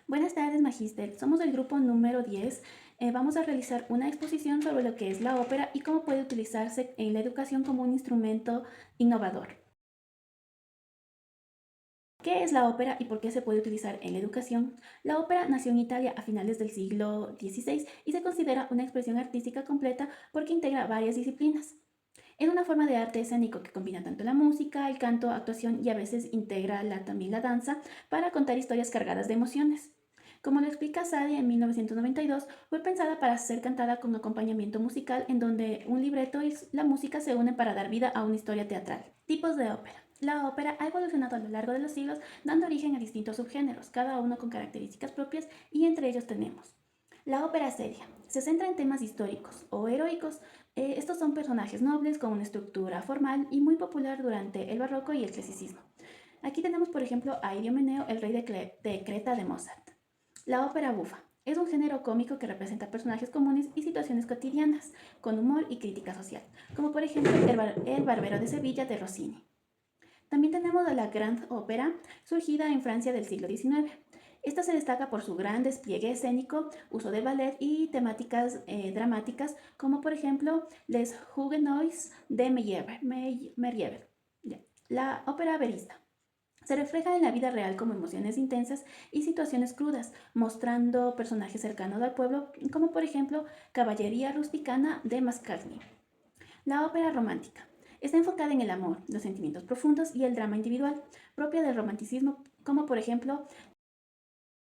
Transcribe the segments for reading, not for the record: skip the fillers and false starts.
Buenas tardes, Magíster. Somos del grupo número 10. Vamos a realizar una exposición sobre lo que es la ópera y cómo puede utilizarse en la educación como un instrumento innovador. ¿Qué es la ópera y por qué se puede utilizar en la educación? La ópera nació en Italia a finales del siglo XVI y se considera una expresión artística completa porque integra varias disciplinas. Es una forma de arte escénico que combina tanto la música, el canto, actuación y a veces integra también la danza para contar historias cargadas de emociones. Como lo explica Sade en 1992, fue pensada para ser cantada con acompañamiento musical en donde un libreto y la música se unen para dar vida a una historia teatral. Tipos de ópera. La ópera ha evolucionado a lo largo de los siglos, dando origen a distintos subgéneros, cada uno con características propias, y entre ellos tenemos la ópera seria. Se centra en temas históricos o heroicos. Estos son personajes nobles con una estructura formal y muy popular durante el barroco y el clasicismo. Aquí tenemos, por ejemplo, a Idomeneo, el rey de Creta de Mozart. La ópera bufa es un género cómico que representa personajes comunes y situaciones cotidianas, con humor y crítica social, como por ejemplo el Barbero de Sevilla de Rossini. También tenemos a la Grande Ópera, surgida en Francia del siglo XIX. Esta se destaca por su gran despliegue escénico, uso de ballet y temáticas dramáticas, como por ejemplo Les Huguenots de Meyerbeer. La ópera verista se refleja en la vida real como emociones intensas y situaciones crudas, mostrando personajes cercanos al pueblo, como por ejemplo Caballería Rusticana de Mascagni. La ópera romántica está enfocada en el amor, los sentimientos profundos y el drama individual, propia del romanticismo, como por ejemplo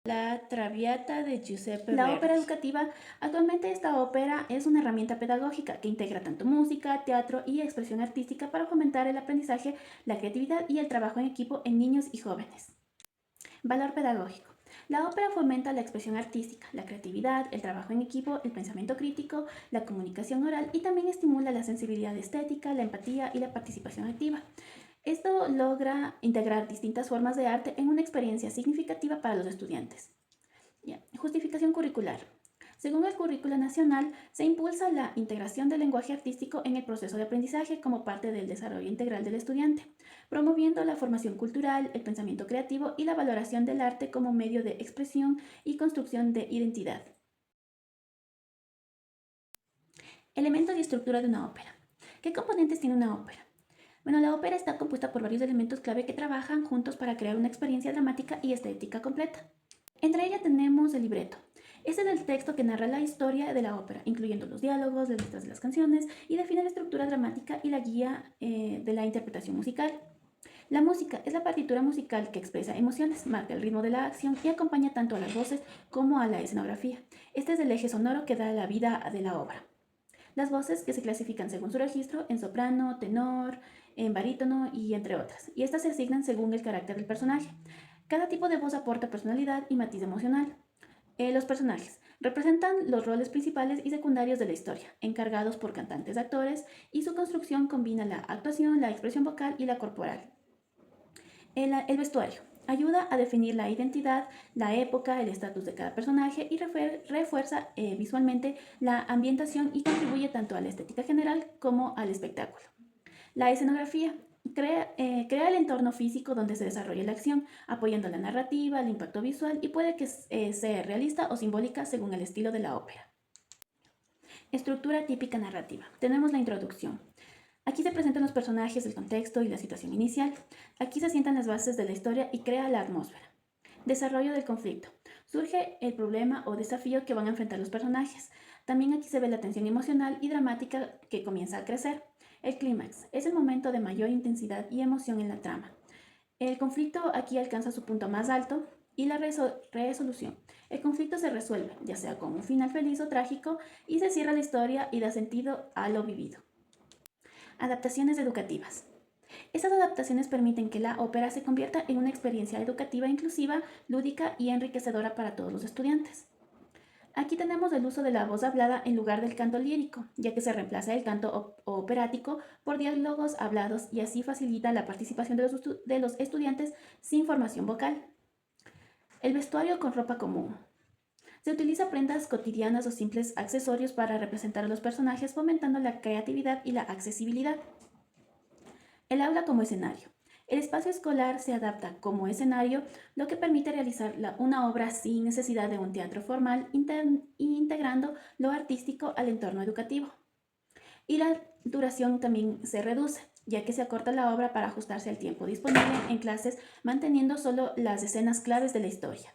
la Traviata de Giuseppe Verdi. La ópera educativa. Actualmente esta ópera es una herramienta pedagógica que integra tanto música, teatro y expresión artística para fomentar el aprendizaje, la creatividad y el trabajo en equipo en niños y jóvenes. Valor pedagógico. La ópera fomenta la expresión artística, la creatividad, el trabajo en equipo, el pensamiento crítico, la comunicación oral y también estimula la sensibilidad estética, la empatía y la participación activa. Esto logra integrar distintas formas de arte en una experiencia significativa para los estudiantes. Justificación curricular. Según el currículo nacional, se impulsa la integración del lenguaje artístico en el proceso de aprendizaje como parte del desarrollo integral del estudiante, promoviendo la formación cultural, el pensamiento creativo y la valoración del arte como medio de expresión y construcción de identidad. Elementos y estructura de una ópera. ¿Qué componentes tiene una ópera? Bueno, la ópera está compuesta por varios elementos clave que trabajan juntos para crear una experiencia dramática y estética completa. Entre ellas tenemos el libreto. Este es el texto que narra la historia de la ópera, incluyendo los diálogos, las letras de las canciones y define la estructura dramática y la guía de la interpretación musical. La música es la partitura musical que expresa emociones, marca el ritmo de la acción y acompaña tanto a las voces como a la escenografía. Este es el eje sonoro que da la vida de la obra. Las voces que se clasifican según su registro en soprano, tenor, en barítono y entre otras. Y estas se asignan según el carácter del personaje. Cada tipo de voz aporta personalidad y matiz emocional. Los personajes representan los roles principales y secundarios de la historia, encargados por cantantes, actores, y su construcción combina la actuación, la expresión vocal y la corporal. El vestuario ayuda a definir la identidad, la época, el estatus de cada personaje y refuerza visualmente la ambientación y contribuye tanto a la estética general como al espectáculo. La escenografía crea el entorno físico donde se desarrolla la acción, apoyando la narrativa, el impacto visual y puede que sea realista o simbólica según el estilo de la ópera. Estructura típica narrativa. Tenemos la introducción. Aquí se presentan los personajes, el contexto y la situación inicial. Aquí se sientan las bases de la historia y crea la atmósfera. Desarrollo del conflicto. Surge el problema o desafío que van a enfrentar los personajes. También aquí se ve la tensión emocional y dramática que comienza a crecer. El clímax es el momento de mayor intensidad y emoción en la trama. El conflicto aquí alcanza su punto más alto y la resolución. El conflicto se resuelve, ya sea con un final feliz o trágico, y se cierra la historia y da sentido a lo vivido. Adaptaciones educativas. Estas adaptaciones permiten que la ópera se convierta en una experiencia educativa inclusiva, lúdica y enriquecedora para todos los estudiantes. Aquí tenemos el uso de la voz hablada en lugar del canto lírico, ya que se reemplaza el canto operático por diálogos hablados y así facilita la participación de los estudiantes sin formación vocal. El vestuario con ropa común. Se utiliza prendas cotidianas o simples accesorios para representar a los personajes, fomentando la creatividad y la accesibilidad. El aula como escenario. El espacio escolar se adapta como escenario, lo que permite realizar una obra sin necesidad de un teatro formal, integrando lo artístico al entorno educativo. Y la duración también se reduce, ya que se acorta la obra para ajustarse al tiempo disponible en clases, manteniendo solo las escenas claves de la historia.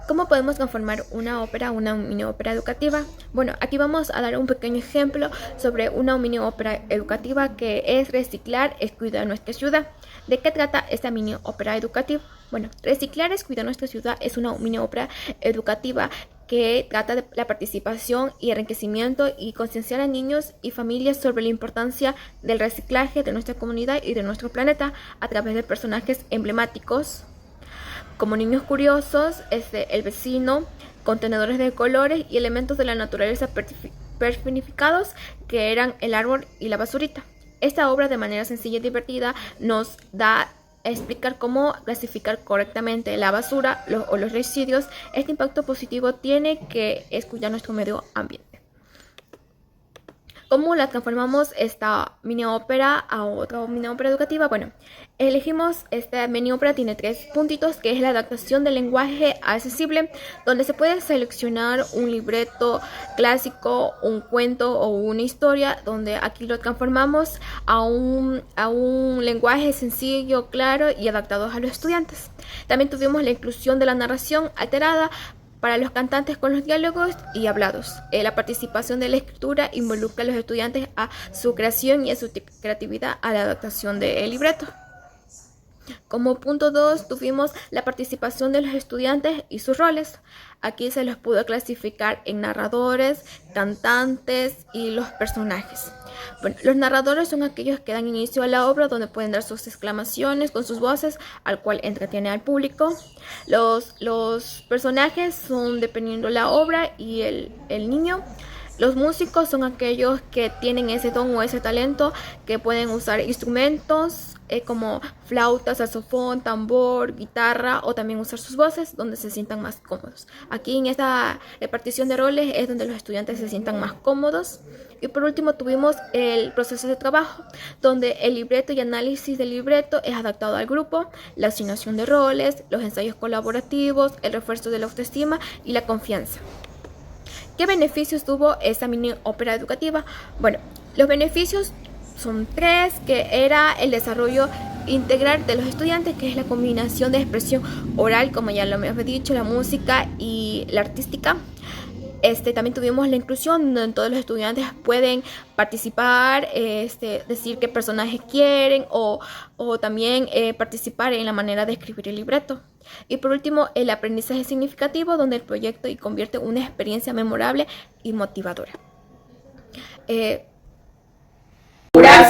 ¿Cómo podemos conformar una ópera o una mini ópera educativa? Bueno, aquí vamos a dar un pequeño ejemplo sobre una mini ópera educativa que es Reciclar es cuidar nuestra ciudad. ¿De qué trata esta mini ópera educativa? Bueno, Reciclar es cuidar nuestra ciudad es una mini ópera educativa que trata de la participación y enriquecimiento y concienciar a niños y familias sobre la importancia del reciclaje de nuestra comunidad y de nuestro planeta a través de personajes emblemáticos como niños curiosos, el vecino, contenedores de colores y elementos de la naturaleza personificados que eran el árbol y la basurita. Esta obra de manera sencilla y divertida nos da a explicar cómo clasificar correctamente la basura o los residuos. Este impacto positivo tiene que cuidar nuestro medio ambiente. ¿Cómo la transformamos esta mini ópera a otra mini ópera educativa? Bueno, elegimos esta mini ópera, tiene 3 puntitos, que es la adaptación del lenguaje accesible, donde se puede seleccionar un libreto clásico, un cuento o una historia, donde aquí lo transformamos a un lenguaje sencillo, claro y adaptado a los estudiantes. También tuvimos la inclusión de la narración alterada para los cantantes con los diálogos y hablados. La participación de la escritura involucra a los estudiantes a su creación y a su creatividad a la adaptación del libreto. Como punto 2 tuvimos la participación de los estudiantes y sus roles. Aquí se los pudo clasificar en narradores, cantantes y los personajes. Bueno, los narradores son aquellos que dan inicio a la obra, donde pueden dar sus exclamaciones con sus voces, al cual entretiene al público. Los personajes son dependiendo la obra y el niño. Los músicos son aquellos que tienen ese don o ese talento, que pueden usar instrumentos como flauta, saxofón, tambor, guitarra, o también usar sus voces donde se sientan más cómodos. Aquí en esta repartición de roles es donde los estudiantes se sientan más cómodos. Y por último tuvimos el proceso de trabajo, donde el libreto y análisis del libreto es adaptado al grupo, la asignación de roles, los ensayos colaborativos, el refuerzo de la autoestima y la confianza. ¿Qué beneficios tuvo esta mini ópera educativa? Bueno, los beneficios son 3, que era el desarrollo integral de los estudiantes, que es la combinación de expresión oral, como ya lo hemos dicho, la música y la artística. También tuvimos la inclusión, donde todos los estudiantes pueden participar, decir qué personajes quieren o también participar en la manera de escribir el libreto. Y por último, el aprendizaje significativo, donde el proyecto convierte una experiencia memorable y motivadora.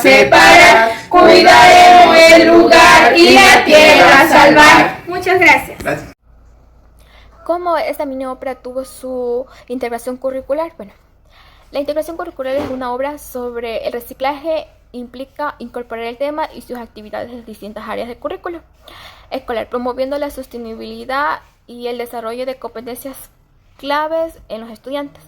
Separa, cuidaremos el lugar y la tierra a salvar. Muchas gracias. ¿Cómo esta mini ópera tuvo su integración curricular? Bueno, la integración curricular es una obra sobre el reciclaje, implica incorporar el tema y sus actividades en distintas áreas del currículo escolar, promoviendo la sostenibilidad y el desarrollo de competencias claves en los estudiantes.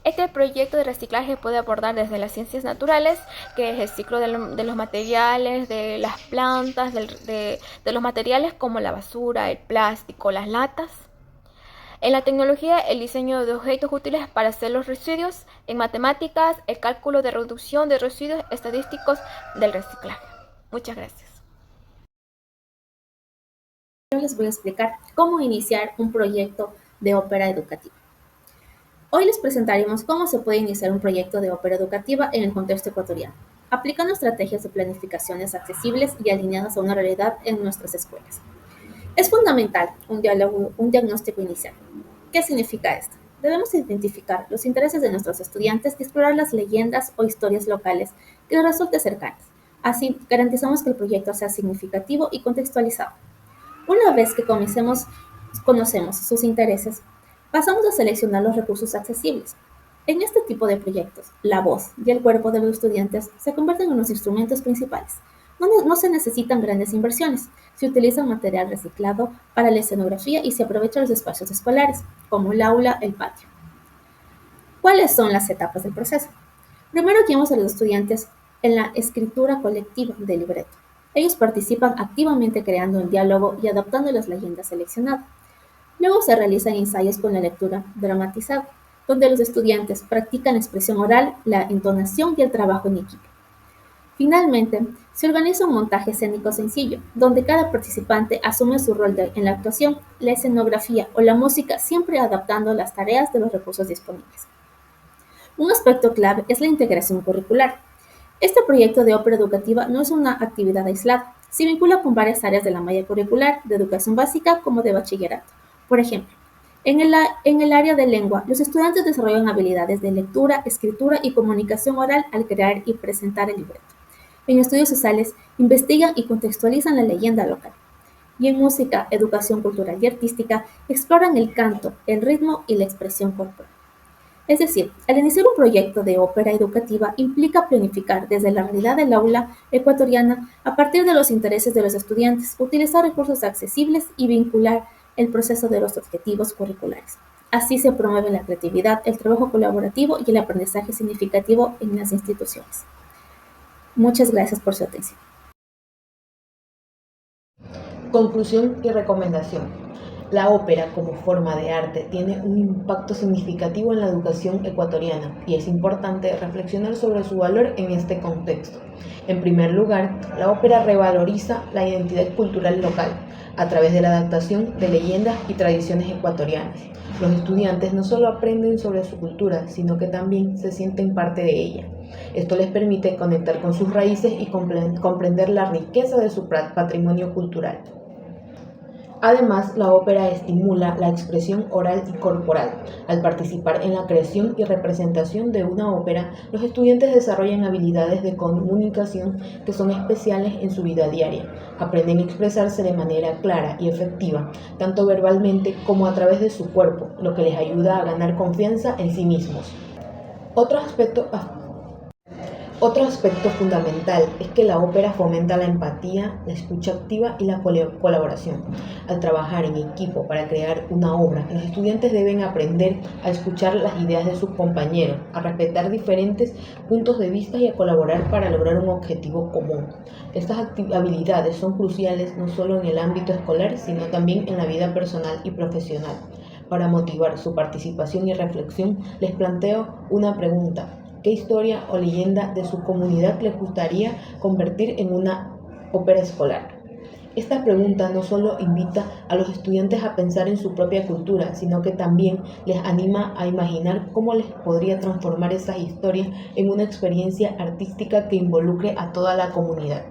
Este proyecto de reciclaje puede abordar desde las ciencias naturales, que es el ciclo de los materiales, de las plantas, de los materiales como la basura, el plástico, las latas. En la tecnología, el diseño de objetos útiles para hacer los residuos. En matemáticas, el cálculo de reducción de residuos estadísticos del reciclaje. Muchas gracias. Yo les voy a explicar cómo iniciar un proyecto de ópera educativa. Hoy les presentaremos cómo se puede iniciar un proyecto de ópera educativa en el contexto ecuatoriano, aplicando estrategias de planificaciones accesibles y alineadas a una realidad en nuestras escuelas. Es fundamental un diagnóstico inicial. ¿Qué significa esto? Debemos identificar los intereses de nuestros estudiantes y explorar las leyendas o historias locales que les resulten cercanas. Así, garantizamos que el proyecto sea significativo y contextualizado. Una vez que conocemos sus intereses, pasamos a seleccionar los recursos accesibles. En este tipo de proyectos, la voz y el cuerpo de los estudiantes se convierten en los instrumentos principales. No se necesitan grandes inversiones, se utiliza material reciclado para la escenografía y se aprovechan los espacios escolares, como el aula, el patio. ¿Cuáles son las etapas del proceso? Primero guiamos a los estudiantes en la escritura colectiva del libreto. Ellos participan activamente creando el diálogo y adaptando las leyendas seleccionadas. Luego se realizan ensayos con la lectura dramatizada, donde los estudiantes practican la expresión oral, la entonación y el trabajo en equipo. Finalmente, se organiza un montaje escénico sencillo, donde cada participante asume su rol en la actuación, la escenografía o la música, siempre adaptando las tareas de los recursos disponibles. Un aspecto clave es la integración curricular. Este proyecto de ópera educativa no es una actividad aislada, se vincula con varias áreas de la malla curricular, de educación básica como de bachillerato. Por ejemplo, en el área de lengua, los estudiantes desarrollan habilidades de lectura, escritura y comunicación oral al crear y presentar el libreto. En estudios sociales, investigan y contextualizan la leyenda local. Y en música, educación cultural y artística, exploran el canto, el ritmo y la expresión corporal. Es decir, al iniciar un proyecto de ópera educativa implica planificar desde la realidad del aula ecuatoriana a partir de los intereses de los estudiantes, utilizar recursos accesibles y vincular el proceso de los objetivos curriculares. Así se promueve la creatividad, el trabajo colaborativo y el aprendizaje significativo en las instituciones. Muchas gracias por su atención. Conclusión y recomendación. La ópera como forma de arte tiene un impacto significativo en la educación ecuatoriana y es importante reflexionar sobre su valor en este contexto. En primer lugar, la ópera revaloriza la identidad cultural local a través de la adaptación de leyendas y tradiciones ecuatorianas. Los estudiantes no solo aprenden sobre su cultura, sino que también se sienten parte de ella. Esto les permite conectar con sus raíces y comprender la riqueza de su patrimonio cultural. Además, la ópera estimula la expresión oral y corporal. Al participar en la creación y representación de una ópera, los estudiantes desarrollan habilidades de comunicación que son especiales en su vida diaria. Aprenden a expresarse de manera clara y efectiva, tanto verbalmente como a través de su cuerpo, lo que les ayuda a ganar confianza en sí mismos. Otro aspecto fundamental es que la ópera fomenta la empatía, la escucha activa y la colaboración. Al trabajar en equipo para crear una obra, los estudiantes deben aprender a escuchar las ideas de sus compañeros, a respetar diferentes puntos de vista y a colaborar para lograr un objetivo común. Estas habilidades son cruciales no solo en el ámbito escolar, sino también en la vida personal y profesional. Para motivar su participación y reflexión, les planteo una pregunta. ¿Qué historia o leyenda de su comunidad les gustaría convertir en una ópera escolar? Esta pregunta no solo invita a los estudiantes a pensar en su propia cultura, sino que también les anima a imaginar cómo les podría transformar esas historias en una experiencia artística que involucre a toda la comunidad.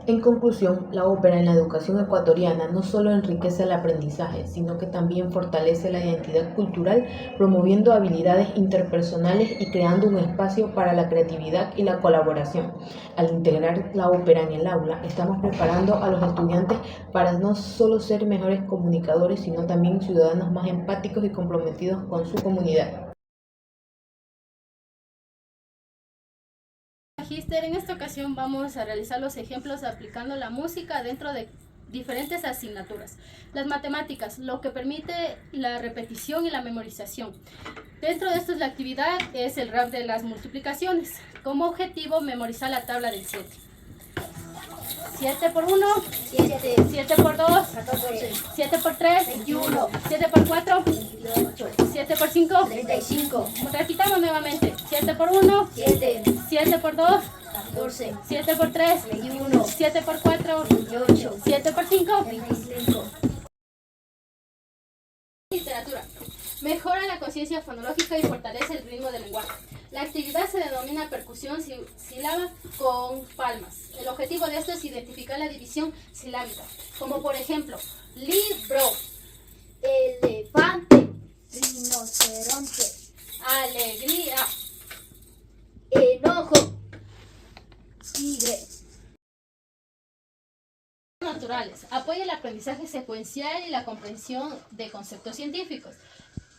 En conclusión, la ópera en la educación ecuatoriana no solo enriquece el aprendizaje, sino que también fortalece la identidad cultural, promoviendo habilidades interpersonales y creando un espacio para la creatividad y la colaboración. Al integrar la ópera en el aula, estamos preparando a los estudiantes para no solo ser mejores comunicadores, sino también ciudadanos más empáticos y comprometidos con su comunidad. En esta ocasión vamos a realizar los ejemplos aplicando la música dentro de diferentes asignaturas. Las matemáticas, lo que permite la repetición y la memorización. Dentro de esto la actividad es el rap de las multiplicaciones. Como objetivo, memorizar la tabla del 7. 7 por 1, 7, 7 por 2, 14, 7 por 3, 21, 7 por 4, 28, 7 por 5, 35. Repitamos nuevamente. 7 por 1, 7, 7 por 2, 14, 7 por 3, 21, 7 por 4, 28, 7 por 5, 25. Literatura. Mejora la conciencia fonológica y fortalece el ritmo del lenguaje. La actividad se denomina percusión sílaba con palmas. El objetivo de esto es identificar la división silábica, como por ejemplo, libro, elefante, rinoceronte, alegría, enojo, tigre. Naturales. Apoya el aprendizaje secuencial y la comprensión de conceptos científicos.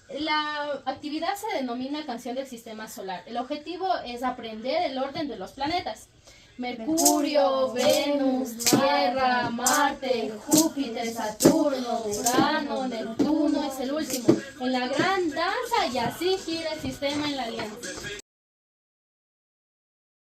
La actividad se denomina canción del sistema solar. El objetivo es aprender el orden de los planetas. Mercurio, Venus, Tierra, Marte, Júpiter, Saturno, Urano, Neptuno es el último. En la gran danza y así gira el sistema en la alianza.